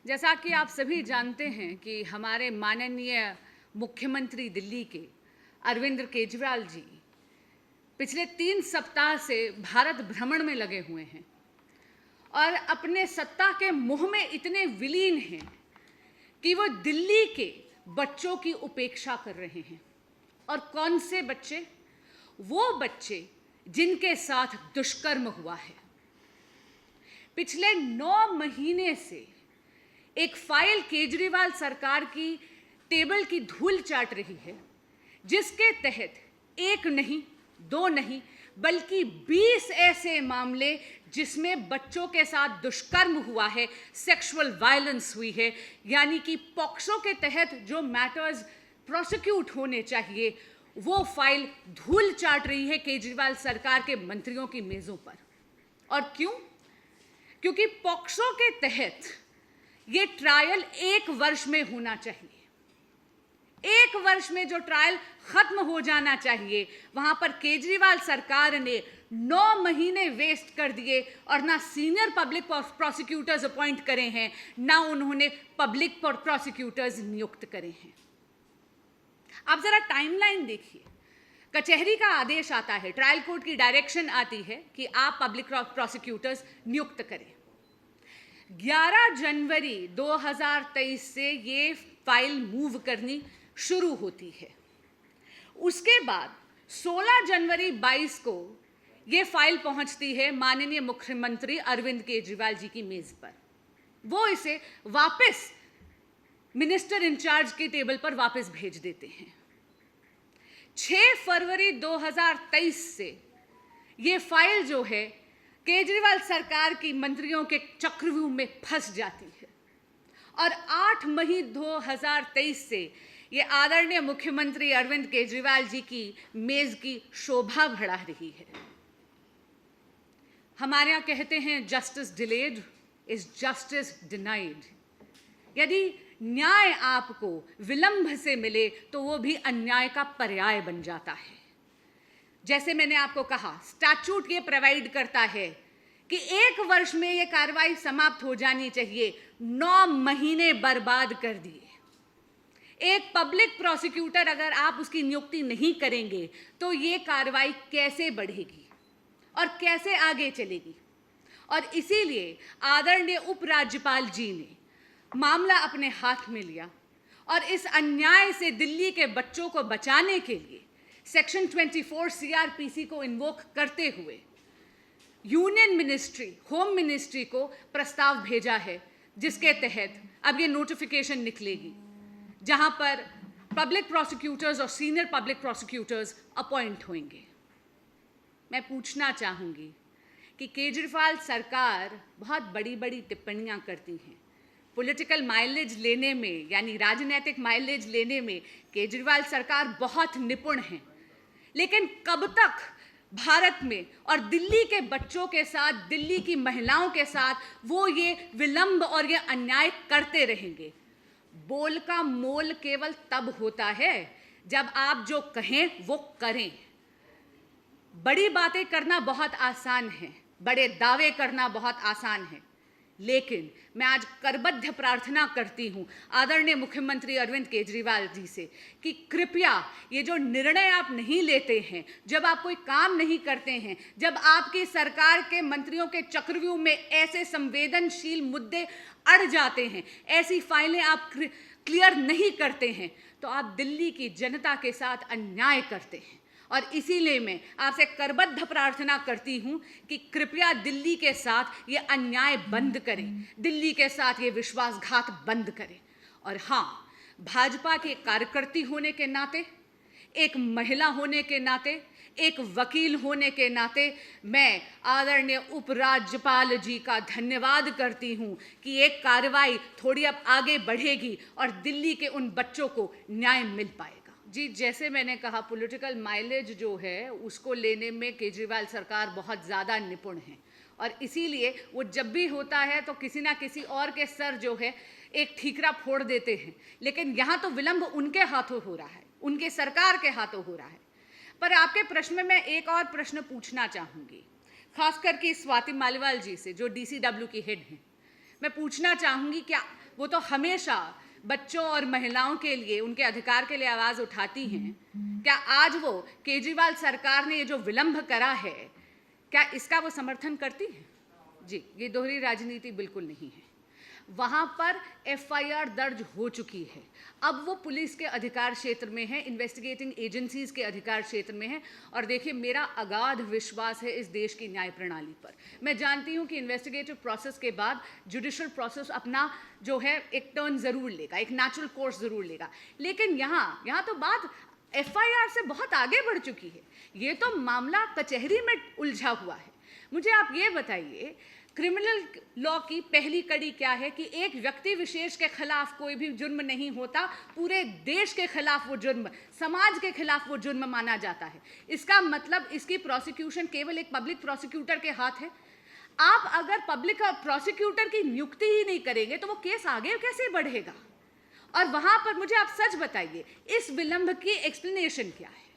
जैसा कि आप सभी जानते हैं कि हमारे माननीय मुख्यमंत्री दिल्ली के अरविंद केजरीवाल जी पिछले 3 सप्ताह से भारत भ्रमण में लगे हुए हैं और अपने सत्ता के मोह में इतने विलीन हैं कि वो दिल्ली के बच्चों की उपेक्षा कर रहे हैं। और कौन से बच्चे? वो बच्चे जिनके साथ दुष्कर्म हुआ है। पिछले 9 महीने से एक फाइल केजरीवाल सरकार की टेबल की धूल चाट रही है, जिसके तहत 1 नहीं 2 नहीं बल्कि 20 ऐसे मामले जिसमें बच्चों के साथ दुष्कर्म हुआ है, सेक्सुअल वायलेंस हुई है, यानी कि पॉक्सो के तहत जो मैटर्स प्रोसिक्यूट होने चाहिए वो फाइल धूल चाट रही है केजरीवाल सरकार के मंत्रियों की मेजों पर। और क्यों? क्योंकि पॉक्सो के तहत ये ट्रायल 1 वर्ष में होना चाहिए। 1 वर्ष में जो ट्रायल खत्म हो जाना चाहिए, वहां पर केजरीवाल सरकार ने 9 महीने वेस्ट कर दिए और ना सीनियर पब्लिक प्रोसिक्यूटर्स अपॉइंट करे हैं, ना उन्होंने पब्लिक प्रोसिक्यूटर्स नियुक्त करे हैं। आप जरा टाइमलाइन देखिए। कचहरी का आदेश आता है, ट्रायल कोर्ट की डायरेक्शन आती है कि आप पब्लिक प्रोसिक्यूटर्स नियुक्त करें। 11 जनवरी 2023 से ये फाइल मूव करनी शुरू होती है। उसके बाद 16 जनवरी 22 को ये फाइल पहुंचती है माननीय मुख्यमंत्री अरविंद केजरीवाल जी की मेज पर। वो इसे वापस मिनिस्टर इंचार्ज की टेबल पर वापस भेज देते हैं। 6 फरवरी 2023 से ये फाइल जो है केजरीवाल सरकार की मंत्रियों के चक्रव्यूह में फंस जाती है और 8 मई 2023 से ये आदरणीय मुख्यमंत्री अरविंद केजरीवाल जी की मेज की शोभा बढ़ा रही है। हमारे यहाँ कहते हैं justice delayed is justice denied. यदि न्याय आपको विलंब से मिले तो वो भी अन्याय का पर्याय बन जाता है। जैसे मैंने आपको कहा, स्टैट्यूट ये प्रोवाइड करता है कि 1 वर्ष में ये कार्रवाई समाप्त हो जानी चाहिए। 9 महीने बर्बाद कर दिए। एक पब्लिक प्रोसिक्यूटर अगर आप उसकी नियुक्ति नहीं करेंगे तो ये कार्रवाई कैसे बढ़ेगी और कैसे आगे चलेगी? और इसीलिए आदरणीय उपराज्यपाल जी ने मामला अपने हाथ में लिया और इस अन्याय से दिल्ली के बच्चों को बचाने के लिए सेक्शन 24 सीआरपीसी को इन्वोक करते हुए यूनियन मिनिस्ट्री, होम मिनिस्ट्री को प्रस्ताव भेजा है, जिसके तहत अब ये नोटिफिकेशन निकलेगी जहां पर पब्लिक प्रोसिक्यूटर्स और सीनियर पब्लिक प्रोसिक्यूटर्स अपॉइंट होंगे। मैं पूछना चाहूंगी कि केजरीवाल सरकार बहुत बड़ी बड़ी टिप्पणियां करती हैं। पॉलिटिकल माइलेज लेने में, यानी राजनीतिक माइलेज लेने में केजरीवाल सरकार बहुत निपुण है, लेकिन कब तक भारत में और दिल्ली के बच्चों के साथ, दिल्ली की महिलाओं के साथ वो ये विलंब और ये अन्याय करते रहेंगे? बोल का मोल केवल तब होता है जब आप जो कहें वो करें। बड़ी बातें करना बहुत आसान है, बड़े दावे करना बहुत आसान है, लेकिन मैं आज करबद्ध प्रार्थना करती हूं आदरणीय मुख्यमंत्री अरविंद केजरीवाल जी से कि कृपया ये जो निर्णय आप नहीं लेते हैं, जब आप कोई काम नहीं करते हैं, जब आपकी सरकार के मंत्रियों के चक्रव्यूह में ऐसे संवेदनशील मुद्दे अड़ जाते हैं, ऐसी फाइलें आप क्लियर नहीं करते हैं, तो आप दिल्ली की जनता के साथ अन्याय करते हैं। और इसीलिए मैं आपसे करबद्ध प्रार्थना करती हूं कि कृपया दिल्ली के साथ ये अन्याय बंद करें, दिल्ली के साथ ये विश्वासघात बंद करें। और हाँ, भाजपा के कार्यकर्ती होने के नाते, एक महिला होने के नाते, एक वकील होने के नाते मैं आदरणीय उपराज्यपाल जी का धन्यवाद करती हूं कि एक कार्रवाई थोड़ी अब आगे बढ़ेगी और दिल्ली के उन बच्चों को न्याय मिल पाएगा। जी, जैसे मैंने कहा, पॉलिटिकल माइलेज जो है उसको लेने में केजरीवाल सरकार बहुत ज़्यादा निपुण है और इसीलिए वो जब भी होता है तो किसी ना किसी और के सर जो है एक ठीकरा फोड़ देते हैं। लेकिन यहाँ तो विलंब उनके हाथों हो रहा है, उनके सरकार के हाथों हो रहा है। पर आपके प्रश्न में मैं एक और प्रश्न पूछना चाहूँगी, खासकर कि स्वाति मालीवाल जी से, जो DCW की हेड हैं। मैं पूछना चाहूँगी, क्या वो तो हमेशा बच्चों और महिलाओं के लिए, उनके अधिकार के लिए आवाज उठाती हैं। क्या आज वो केजरीवाल सरकार ने ये जो विलंब करा है, क्या इसका वो समर्थन करती है? जी, ये दोहरी राजनीति बिल्कुल नहीं है। वहाँ पर एफआईआर दर्ज हो चुकी है, अब वो पुलिस के अधिकार क्षेत्र में है, इन्वेस्टिगेटिंग एजेंसीज के अधिकार क्षेत्र में है। और देखिए, मेरा अगाध विश्वास है इस देश की न्याय प्रणाली पर। मैं जानती हूँ कि इन्वेस्टिगेटिव प्रोसेस के बाद जुडिशल प्रोसेस अपना जो है एक टर्न ज़रूर लेगा, एक नेचुरल कोर्स ज़रूर लेगा, लेकिन यहाँ तो बात एफआईआर से बहुत आगे बढ़ चुकी है। ये तो मामला कचहरी में उलझा हुआ है। मुझे आप ये बताइए, क्रिमिनल लॉ की पहली कड़ी क्या है कि एक व्यक्ति विशेष के खिलाफ कोई भी जुर्म नहीं होता, पूरे देश के खिलाफ वो जुर्म, समाज के खिलाफ वो जुर्म माना जाता है। इसका मतलब इसकी प्रोसिक्यूशन केवल एक पब्लिक प्रोसिक्यूटर के हाथ है। आप अगर पब्लिक प्रोसिक्यूटर की नियुक्ति ही नहीं करेंगे तो वो केस आगे कैसे बढ़ेगा? और वहां पर मुझे आप सच बताइए, इस विलंब की एक्सप्लेनेशन क्या है?